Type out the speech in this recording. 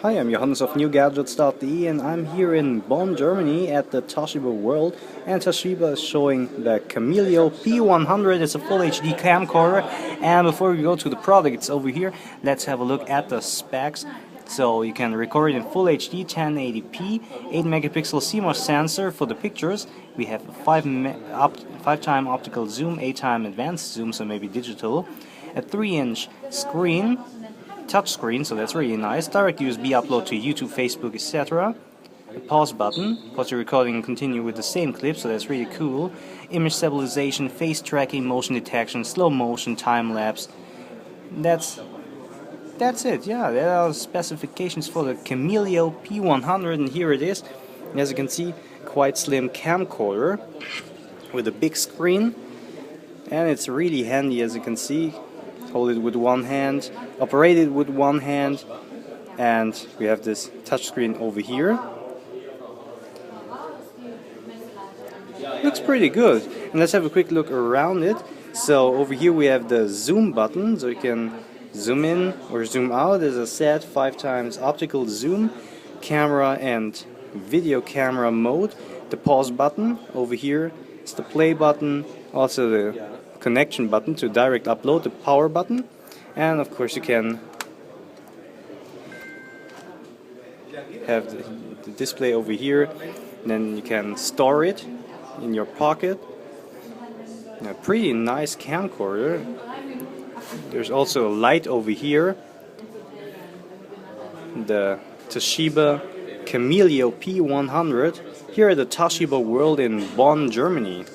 Hi, I'm Johannes of NewGadgets.de and I'm here in Bonn, Germany at the Toshiba World, and Toshiba is showing the Camileo P100. It's a full HD camcorder, and before we go to the product, it's over here, let's have a look at the specs. So you can record in full HD 1080p, 8 megapixel CMOS sensor for the pictures. We have a 5-time optical zoom, 8-time advanced zoom, so maybe digital, a 3-inch screen, touch screen, so that's really nice. Direct USB upload to YouTube, Facebook, etc. A pause button, because you're recording and continue with the same clip, so that's really cool. Image stabilization, face tracking, motion detection, slow motion, time lapse. That's it. Yeah, there are specifications for the Camileo P100, and here it is. As you can see, quite slim camcorder with a big screen, and it's really handy, as you can see. Hold it with one hand, operate it with one hand, and we have this touchscreen over here. Looks pretty good. And let's have a quick look around it. So over here we have the zoom button, so you can zoom in or zoom out. As I said, 5x optical zoom, camera and video camera mode. The pause button over here is the play button, also the connection button to direct upload, the power button, and of course you can have the display over here. Then you can store it in your pocket. A pretty nice camcorder. There's also a light over here, the Toshiba Camileo P100, here at the Toshiba World in Bonn, Germany.